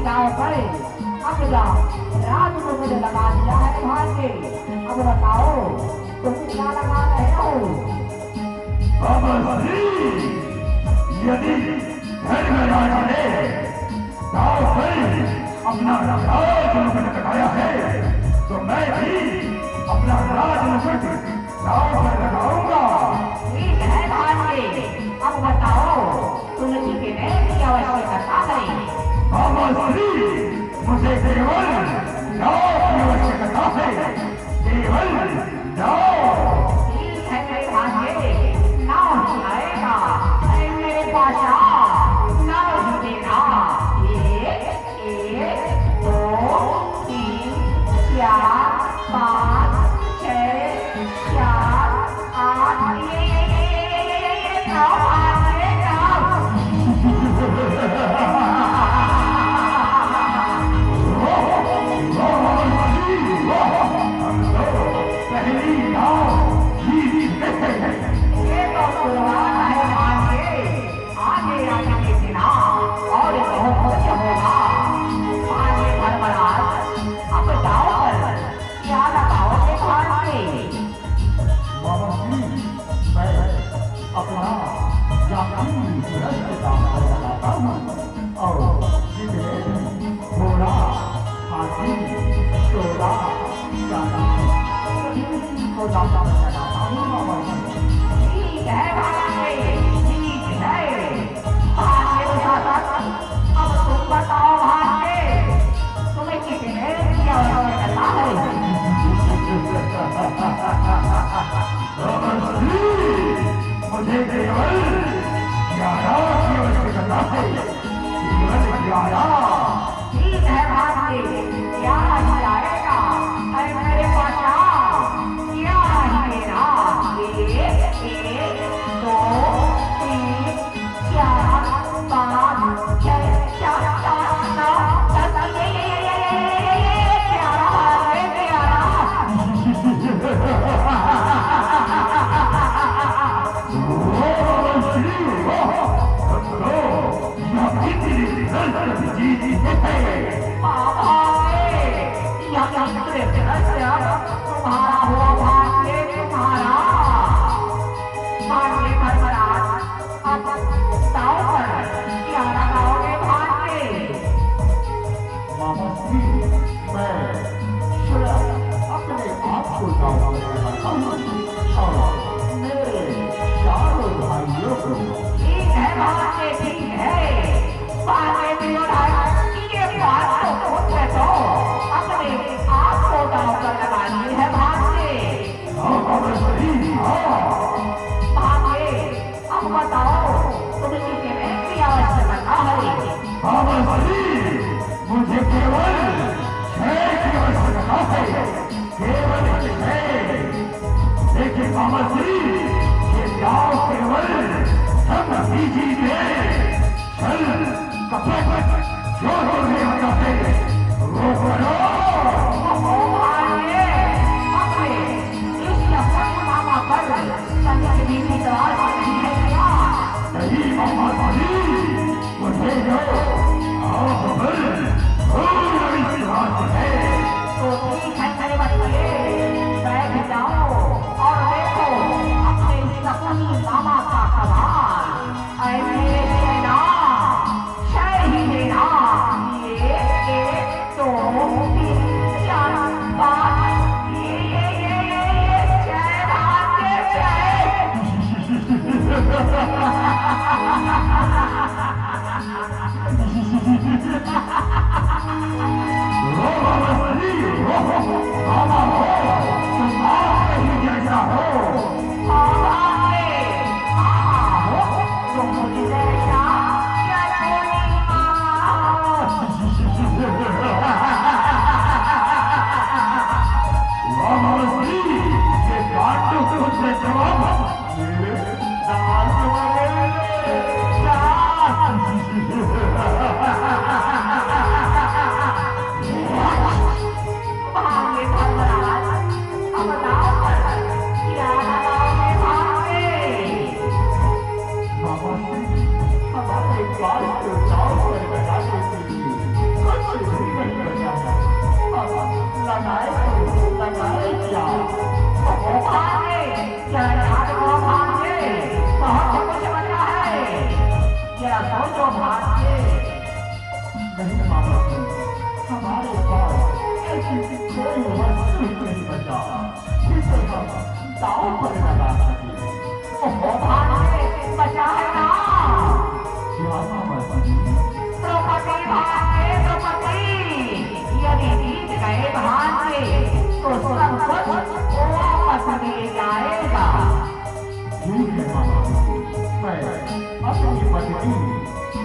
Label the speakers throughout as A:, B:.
A: गाँव पर अब जाओ रात को मुझे लगा दिया है भाग्य। अब बताओ तुम क्या लगा रहे हो?
B: यदि घर में राजा ने गाँव पर अपना राज मुकुट लगाया है तो मैं भी अपना राज मुकुट गाँव पर लगाऊंगा।
A: ठीक है भाग्य। अब बताओ तुलसी के नैन की आवश्यकता है?
B: मुझे केवल नाव की आवश्यकता है, केवल नाव।
A: ठीक है मेरे भाग्य, नाव ही आएगा। मेरे बादशाह नाव ही देना। 1 2 3 4 5 6 7 8 नाव आएगा।
B: मुझे केवल 11 की आवश्यकता है, केवल 11।
A: ठीक है भाग्य, 11 ही आएगा। मेरे बादशाह 11 ही मेरा। 1 2 3 4 5 6 7 8 9 10 तुम्हारा हुआ भाग्य तुम्हारा। भाग्य भरभराट अब दाव पर 11 गाओगे भाग्य।
B: मामा जी, मैं अपने आप को गाँव में लगाता हूँ और मेरे चारों भाइयों को।
A: ठीक है भाग्य, ठीक है। भाग्य ये बात तो अपने आप को गाँव पर लगानी है भाग्य। भाग्य अब बताओ तुलसी के नैन की आवश्यकता है?
B: मुझे केवल 6 की आवश्यकता है, केवल 6। लेकिन मामा जी, ये गाँव केवल सब दीजिए। चल कपड़े जो होने वाला है वो करो। नहीं मामा जी, मुझे जो आप पर पूरा विश्वास है।
A: तो ठीक है मेरे बच्चे, बैठ जाओ और देखो अपने सपनी मामा का कमाल। ऐसे सेना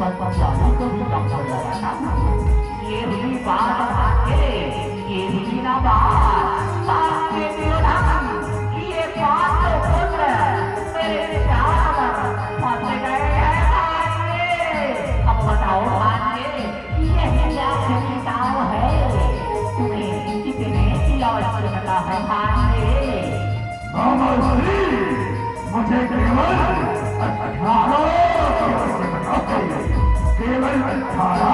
B: पंचाली को भी कम पड़ जाता था।
A: ये हुई बात भाग्य, ये हुई ना बात भाग्य दुर्योधन, ये पांच पुत्र मेरे चार फंस गए हैं भाग्य। अब बताओ भाग्य, ये क्या खिलाव है तुम्हें, कितने की आवश्यकता है भाग्य?
B: मुझे केवल 18 की आवश्यकता है, केवल 18।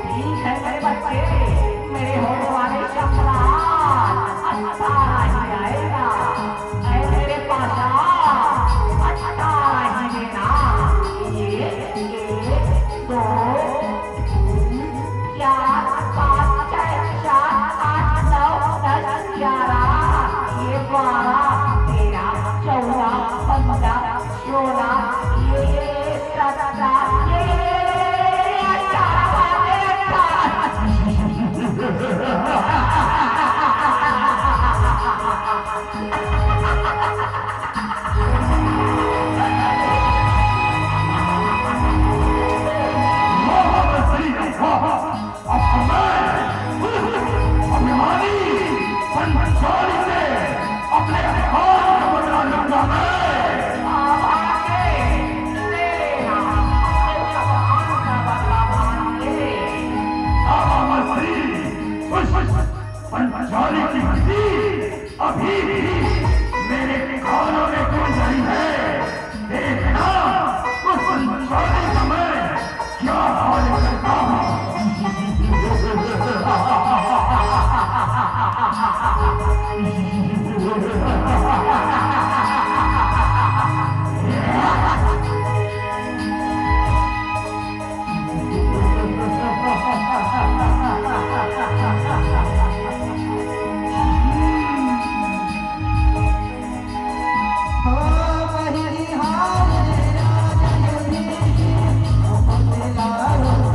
A: ठीक है मेरे बच्चे, मेरे होने वाले सम्राट 18 ही आएगा। ऐ मेरे पास 18 ही देना। ये 1 2 4 5 6 7 8 9 10 11 ये 12 13 14 15 16 ये 17 ये 18
B: पंचाली की हड्डी अभी भी मेरे कानों में गूंज रही है। देखना उस पंचाली का मैं क्या हाल करता
C: Oh,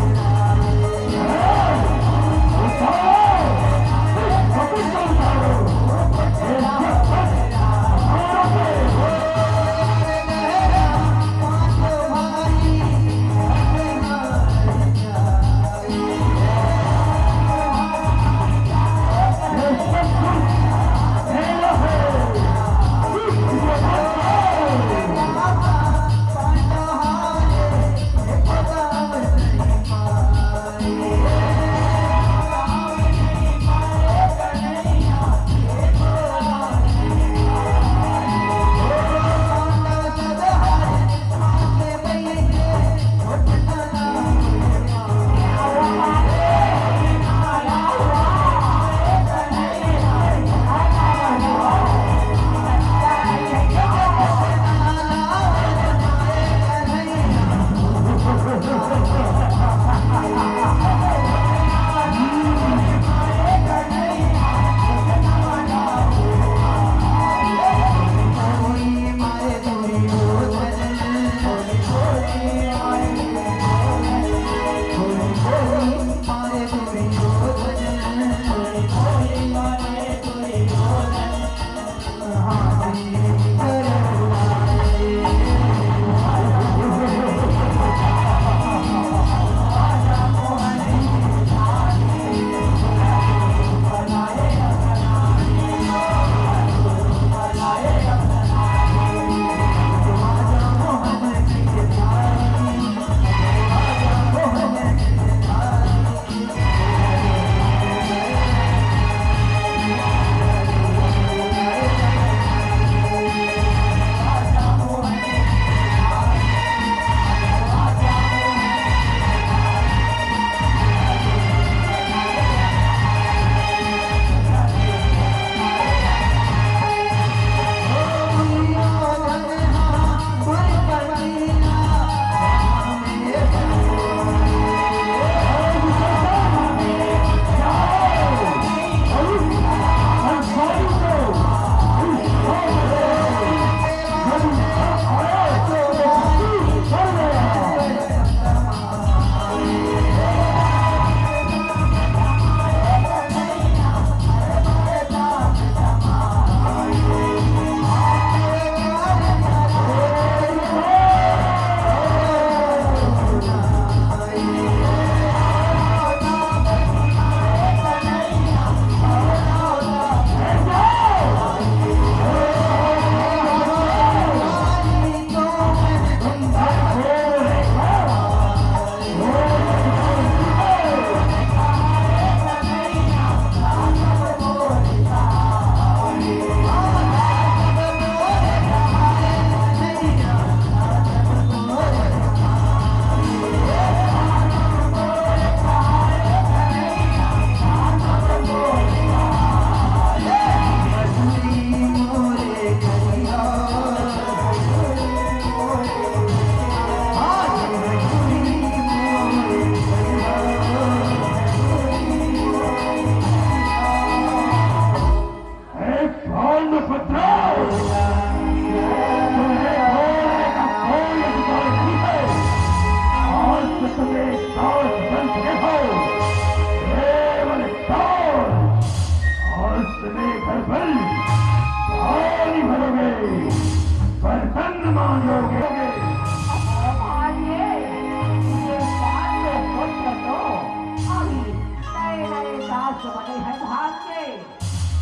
A: जाते हैं भाग्य,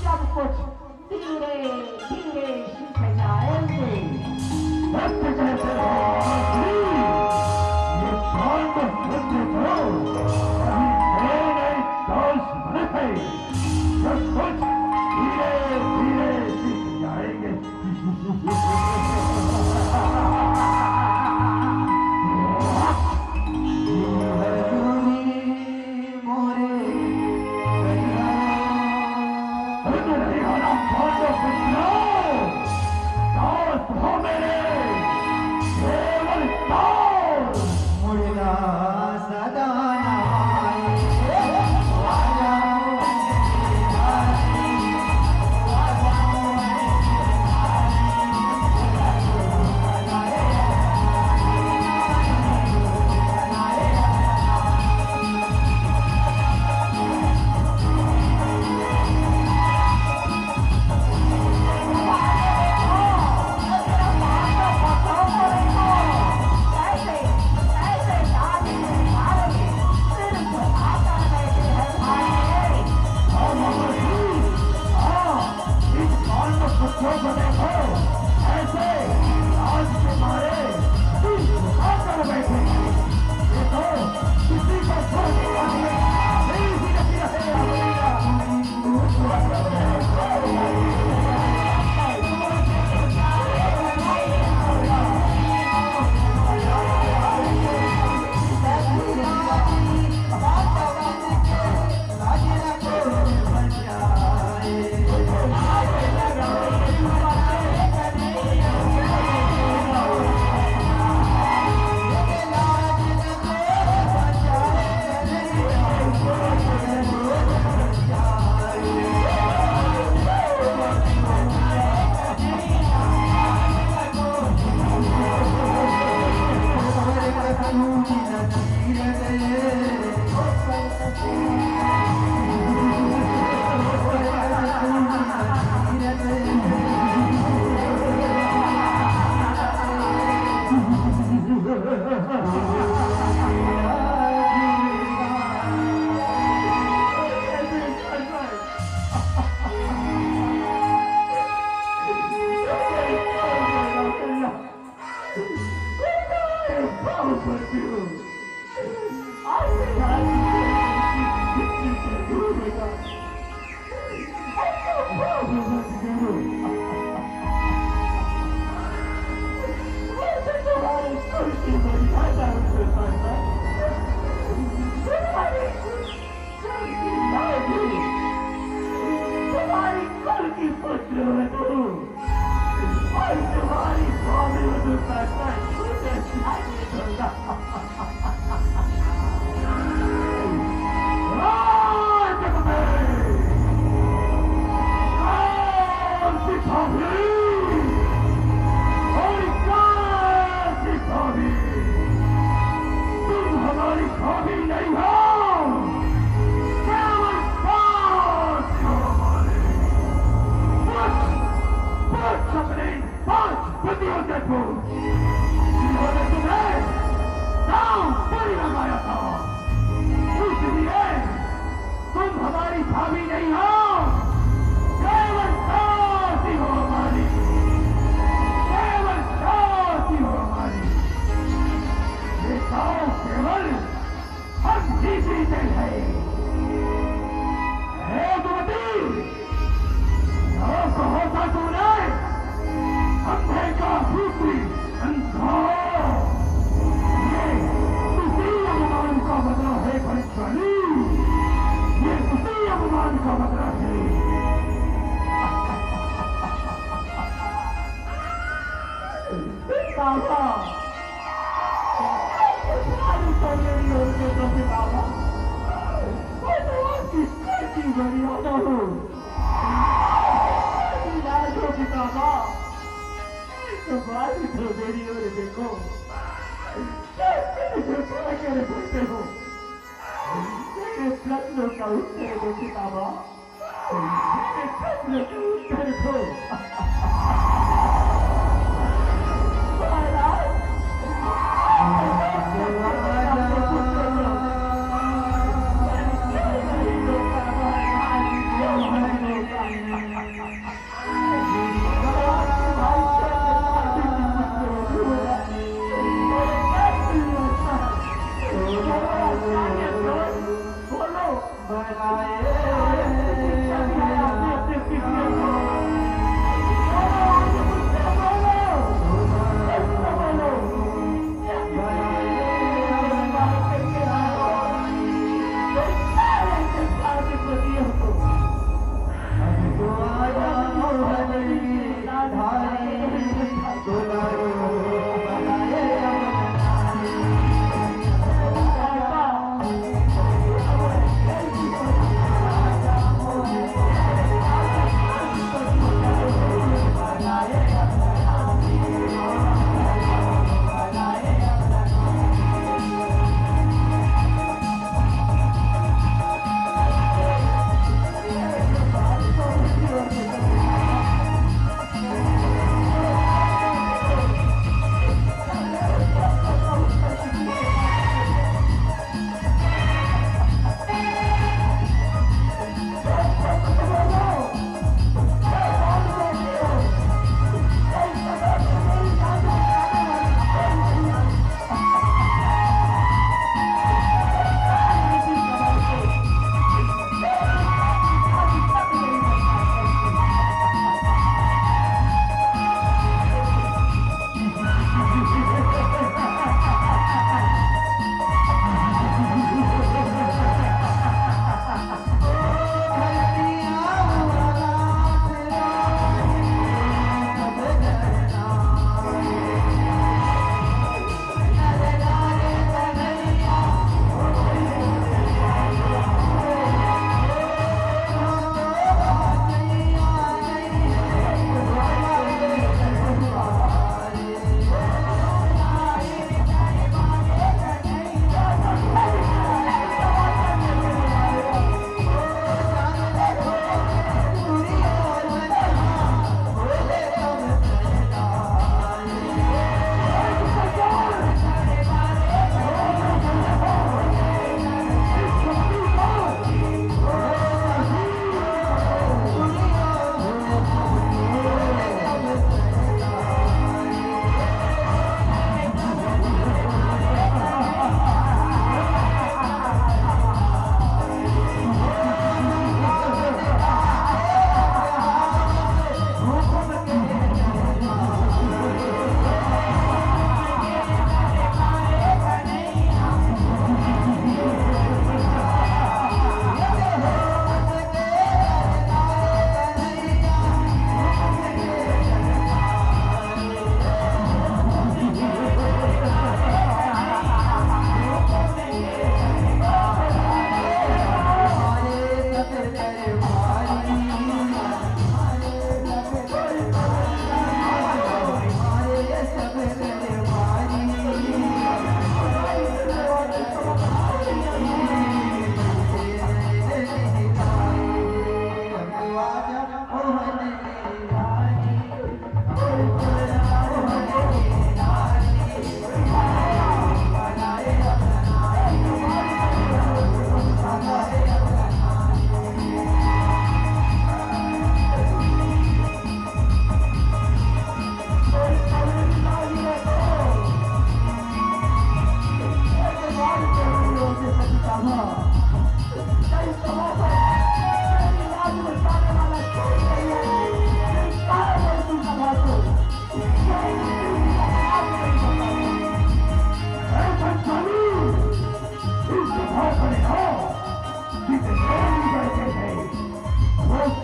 A: सब कुछ धीरे धीरे सीख जाएंगे।
B: सत्य कहते हैं ये शांत सत्य करो, अभी मेरे दोस्त बने सब कुछ धीरे धीरे सीख जाएंगे।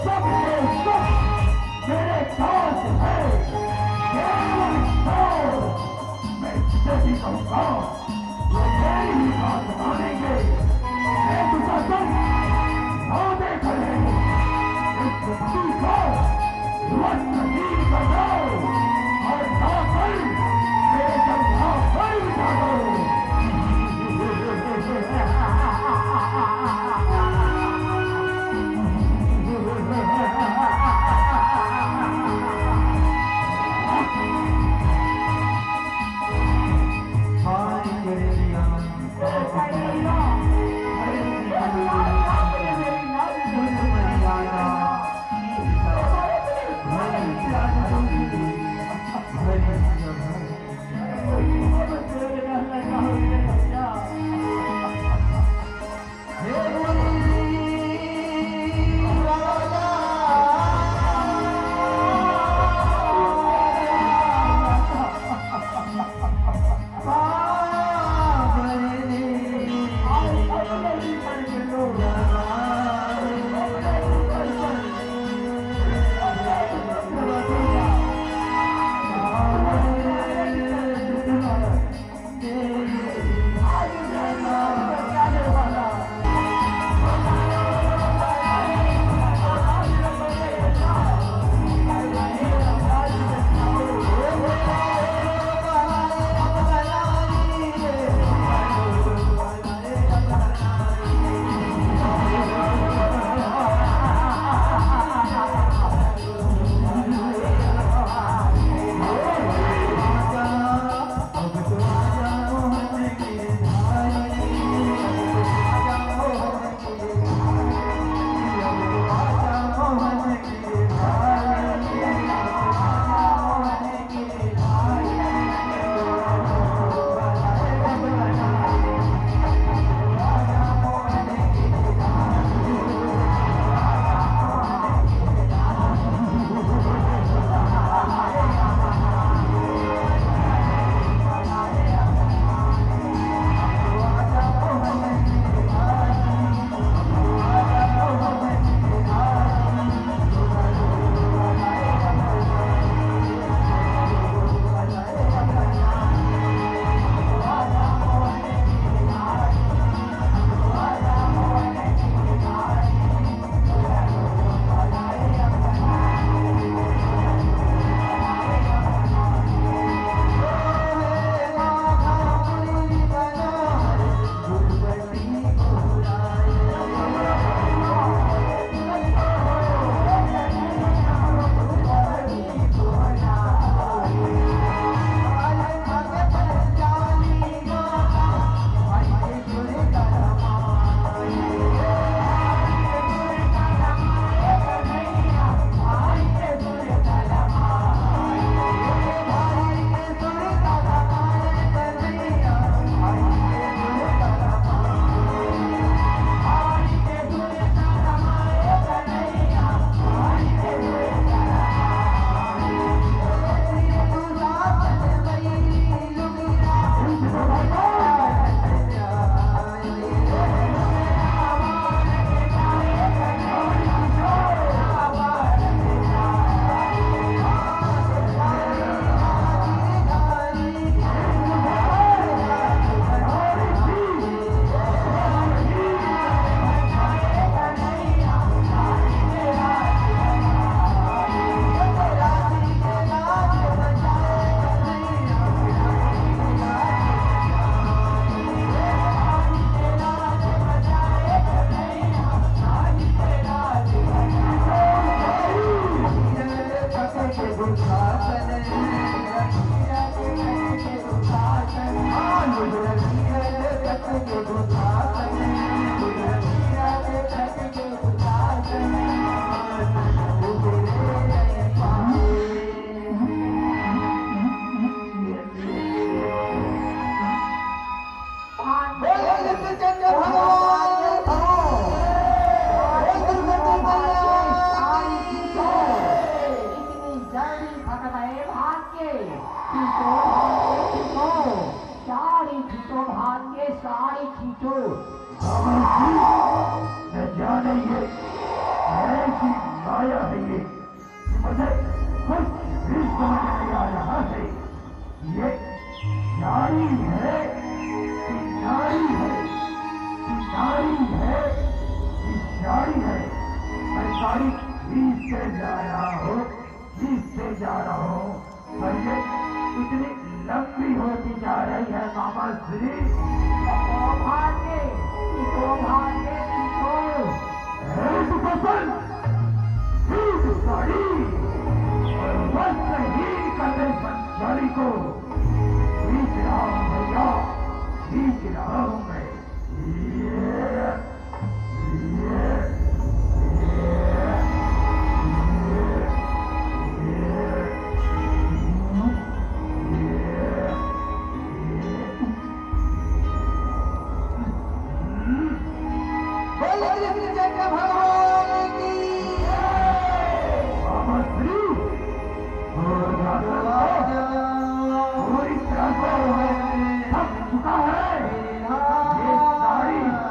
B: सब के सब मेरे साथ है, केवल साथ। मैं जिसे भी कहूँगा वो मेरी ही बात मानेंगे। मैं तुझा सब सादे खड़े इस धरती को ध्वस्त नहीं कर दो और ना कर मेरे जंगलों पर बिठा दो।
A: हाय तेरे लिया
B: आया है ये कि मुझे कुछ भी समझ नहीं आ रहा है। ये नारी है कि नारी है कि नारी है कि शारी है। मैं गाड़ी खींचते जा रहा हूँ, खींचते जा रहा हूँ, पर ये इतनी लंबी होती जा रही है मामा श्री।
A: भाग्य
B: पसंद गाड़ी और वस्त्रहीन करने गाड़ी को खींच रहा हूँ भैया, खींच रहा हूँ मैं। पूरी तरह से थक चुका है ये गाड़ी।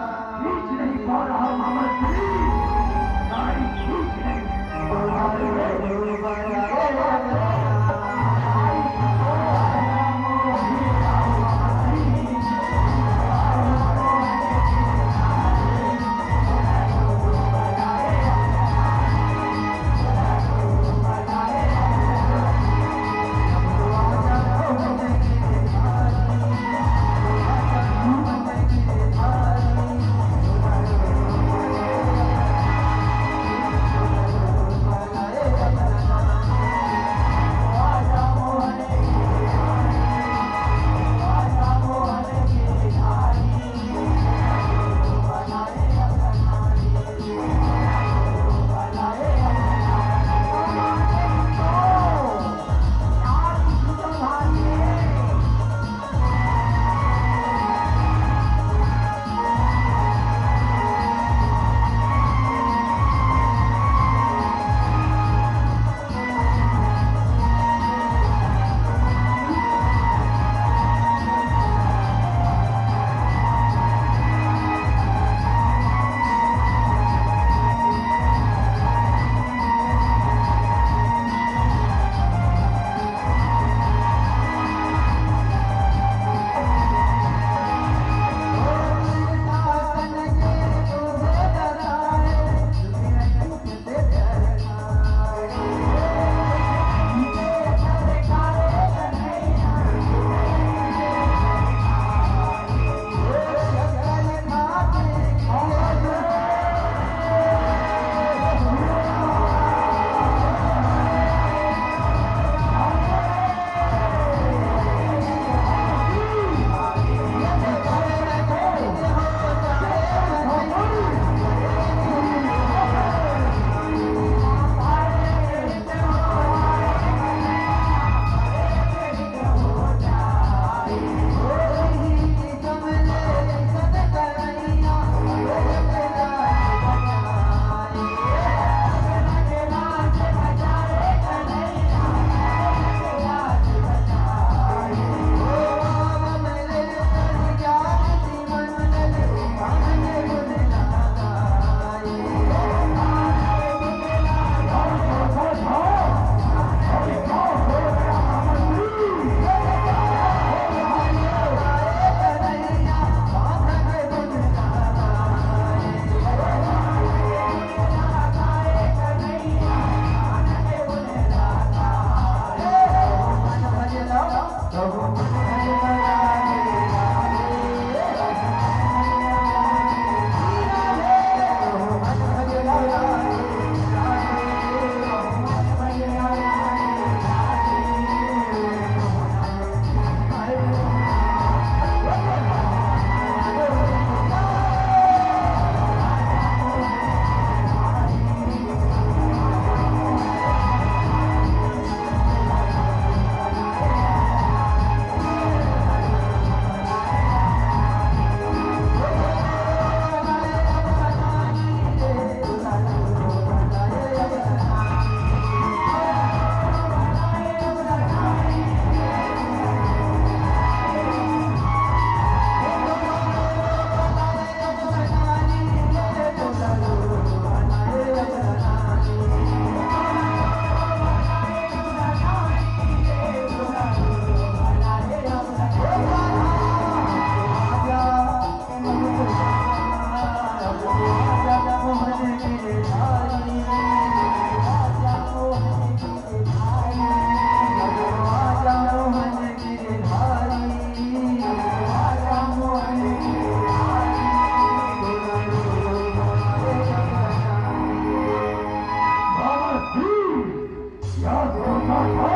B: क्या सोचना था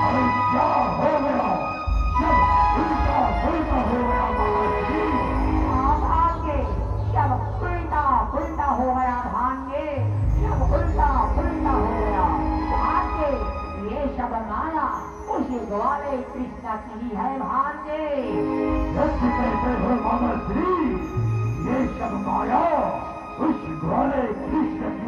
B: और क्या हो गया? सब उल्टा पुल्टा हो गया महाराज जी।
A: भाग्य सब उल्टा पुल्टा हो गया भाग्य, सब उल्टा पुल्टा हो गया भाग्य। ये सब माया उसी ग्वाले कृष्ण की ही है भाग्य।
B: जैसे कहते हो मामा श्री, ये सब माया उस ग्वाले कृष्ण की